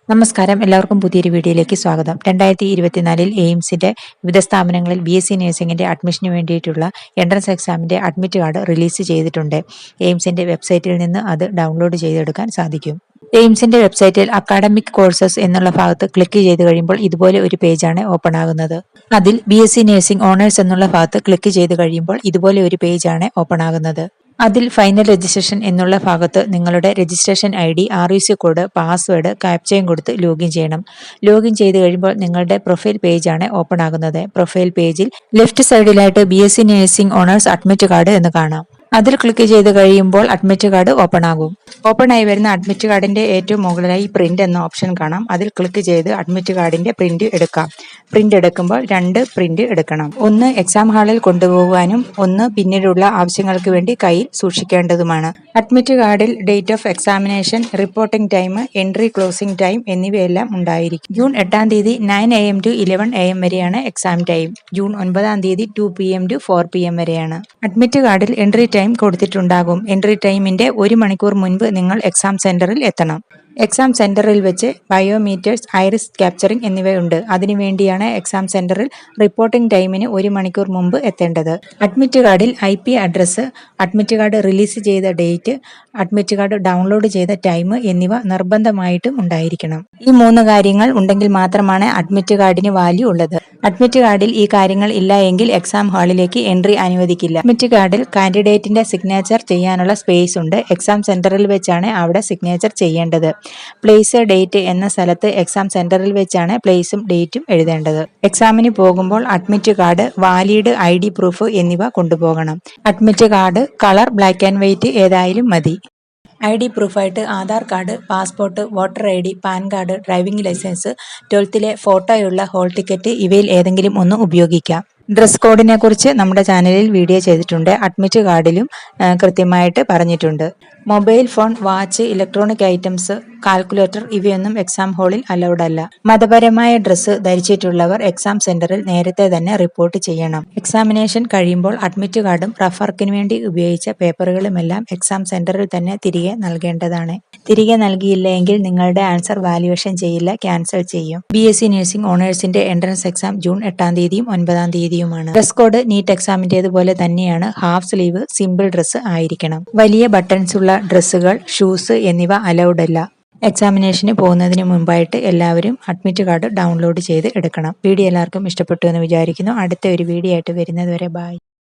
നമസ്കാരം, എല്ലാവർക്കും പുതിയൊരു വീഡിയോയിലേക്ക് സ്വാഗതം. 2024 എയിംസിന്റെ വിവിധ സ്ഥാപനങ്ങളിൽ BSc നഴ്സിംഗിന്റെ അഡ്മിഷന് വേണ്ടിയിട്ടുള്ള എൻട്രൻസ് എക്സാമിന്റെ അഡ്മിറ്റ് കാർഡ് റിലീസ് ചെയ്തിട്ടുണ്ട്. എയിംസിന്റെ വെബ്സൈറ്റിൽ നിന്ന് അത് ഡൗൺലോഡ് ചെയ്തെടുക്കാൻ സാധിക്കും. എയിംസിന്റെ വെബ്സൈറ്റിൽ അക്കാഡമിക് കോഴ്സസ് എന്നുള്ള ഭാഗത്ത് ക്ലിക്ക് ചെയ്ത് കഴിയുമ്പോൾ ഇതുപോലെ ഒരു പേജാണ് ഓപ്പൺ ആകുന്നത്. അതിൽ BSc നഴ്സിംഗ് ഓണേഴ്സ് എന്നുള്ള ഭാഗത്ത് ക്ലിക്ക് ചെയ്ത് കഴിയുമ്പോൾ ഇതുപോലെ ഒരു പേജാണ് ഓപ്പൺ ആകുന്നത്. അതിൽ ഫൈനൽ രജിസ്ട്രേഷൻ എന്നുള്ള ഭാഗത്ത് നിങ്ങളുടെ registration ID, RUC code, password, ക്യാപ്ചയും കൊടുത്ത് ലോഗിൻ ചെയ്യണം. ലോഗിൻ ചെയ്ത് കഴിയുമ്പോൾ നിങ്ങളുടെ പ്രൊഫൈൽ പേജാണ് ഓപ്പൺ ആകുന്നത്. പ്രൊഫൈൽ പേജിൽ ലെഫ്റ്റ് സൈഡിലായിട്ട് BSc nursing honours admit card എന്ന് കാണാം. അതിൽ ക്ലിക്ക് ചെയ്ത് കഴിയുമ്പോൾ അഡ്മിറ്റ് കാർഡ് ഓപ്പൺ ആകും. ഓപ്പൺ ആയി വരുന്ന അഡ്മിറ്റ് കാർഡിന്റെ ഏറ്റവും മുകളിലായി പ്രിന്റ് എന്ന ഓപ്ഷൻ കാണാം. അതിൽ ക്ലിക്ക് ചെയ്ത് അഡ്മിറ്റ് കാർഡിന്റെ പ്രിന്റ് എടുക്കാം. പ്രിന്റ് എടുക്കുമ്പോൾ 2 പ്രിന്റ് എടുക്കണം. ഒന്ന് എക്സാം ഹാളിൽ കൊണ്ടുപോകാനും ഒന്ന് പിന്നീടുള്ള ആവശ്യങ്ങൾക്ക് വേണ്ടി കയ്യിൽ സൂക്ഷിക്കേണ്ടതുമാണ്. അഡ്മിറ്റ് കാർഡിൽ date of examination, reporting time, entry closing time എന്നിവയെല്ലാം ഉണ്ടായിരിക്കും. ജൂൺ 8 തീയതി 9 AM to 11 AM വരെയാണ് എക്സാം ടൈം. ജൂൺ 9 തീയതി 2 PM to 4 PM വരെയാണ്. അഡ്മിറ്റ് കാർഡിൽ എൻട്രി ടൈം കൊടുത്തിട്ടുണ്ടാകും. എൻട്രി ടൈമിന്റെ 1 മണിക്കൂർ മുൻപ് നിങ്ങൾ എക്സാം സെന്ററിൽ എത്തണം. എക്സാം സെന്ററിൽ വെച്ച് ബയോമീറ്റേഴ്സ്, ഐറിസ് ക്യാപ്ചറിംഗ് എന്നിവയുണ്ട്. അതിനുവേണ്ടിയാണ് എക്സാം സെന്ററിൽ റിപ്പോർട്ടിംഗ് ടൈമിന് 1 മണിക്കൂർ മുമ്പ് എത്തേണ്ടത്. അഡ്മിറ്റ് കാർഡിൽ IP address, admit card release ചെയ്ത ഡേറ്റ്, അഡ്മിറ്റ് കാർഡ് ഡൗൺലോഡ് ചെയ്ത ടൈം എന്നിവ നിർബന്ധമായിട്ടും ഉണ്ടായിരിക്കണം. ഈ 3 കാര്യങ്ങൾ ഉണ്ടെങ്കിൽ മാത്രമാണ് അഡ്മിറ്റ് കാർഡിന് വാല്യൂ ഉള്ളത്. അഡ്മിറ്റ് കാർഡിൽ ഈ കാര്യങ്ങൾ ഇല്ല എങ്കിൽ എക്സാം ഹാളിലേക്ക് എൻട്രി അനുവദിക്കില്ല. അഡ്മിറ്റ് കാർഡിൽ കാൻഡിഡേറ്റിന്റെ സിഗ്നേച്ചർ ചെയ്യാനുള്ള സ്പേസ് ഉണ്ട്. എക്സാം സെന്ററിൽ വെച്ചാണ് അവിടെ സിഗ്നേച്ചർ ചെയ്യേണ്ടത്. പ്ലേസ്, ഡേറ്റ് എന്ന സ്ഥലത്ത് എക്സാം സെന്ററിൽ വെച്ചാണ് പ്ലേസും ഡേറ്റും എഴുതേണ്ടത്. എക്സാമിന് പോകുമ്പോൾ admit card, valid ID proof എന്നിവ കൊണ്ടുപോകണം. Admit card colour black and white ഏതായാലും മതി. ID പ്രൂഫായിട്ട് Aadhaar card, passport, voter ID, PAN card, driving licence, 12th ഫോട്ടോയുള്ള ഹോൾ ടിക്കറ്റ് ഇവയിൽ ഏതെങ്കിലും ഒന്ന് ഉപയോഗിക്കാം. ഡ്രസ് കോഡിനെ കുറിച്ച് നമ്മുടെ ചാനലിൽ വീഡിയോ ചെയ്തിട്ടുണ്ട്. അഡ്മിറ്റ് കാർഡിലും കൃത്യമായിട്ട് പറഞ്ഞിട്ടുണ്ട്. Mobile phone, watch, electronic items, calculator ഇവയൊന്നും എക്സാം ഹാളിൽ അലൗഡ് അല്ല. മതപരമായ ഡ്രസ്സ് ധരിച്ചിട്ടുള്ളവർ എക്സാം സെന്ററിൽ നേരത്തെ തന്നെ റിപ്പോർട്ട് ചെയ്യണം. എക്സാമിനേഷൻ കഴിയുമ്പോൾ അഡ്മിറ്റ് കാർഡും റഫർക്കിന് വേണ്ടി ഉപയോഗിച്ച പേപ്പറുകളുമെല്ലാം എക്സാം സെന്ററിൽ തന്നെ തിരികെ നൽകേണ്ടതാണ്. തിരികെ നൽകിയില്ലെങ്കിൽ നിങ്ങളുടെ ആൻസർ വാല്യുവേഷൻ ചെയ്യില്ല, ക്യാൻസൽ ചെയ്യും. BSc നഴ്സിംഗ് ഓണേഴ്സിന്റെ എൻട്രൻസ് എക്സാം ജൂൺ 8 തീയതിയും 9 തീയതിയുമാണ്. ഡ്രസ് കോഡ് നീറ്റ് എക്സാമിന്റേതുപോലെ തന്നെയാണ്. ഹാഫ് സ്ലീവ്, സിമ്പിൾ ഡ്രസ്സ് ആയിരിക്കണം. വലിയ ബട്ടൺസ് ഉള്ള ഡ്രസ്സുകൾ, ഷൂസ് എന്നിവ അലൗഡ് അല്ല. എക്സാമിനേഷന് പോകുന്നതിന് മുമ്പായിട്ട് എല്ലാവരും അഡ്മിറ്റ് കാർഡ് ഡൗൺലോഡ് ചെയ്ത് എടുക്കണം. വീഡിയോ എല്ലാവർക്കും ഇഷ്ടപ്പെട്ടു എന്ന് വിചാരിക്കുന്നു. അടുത്ത ഒരു വീഡിയോ ആയിട്ട് വരുന്നത് വരെ ബൈ.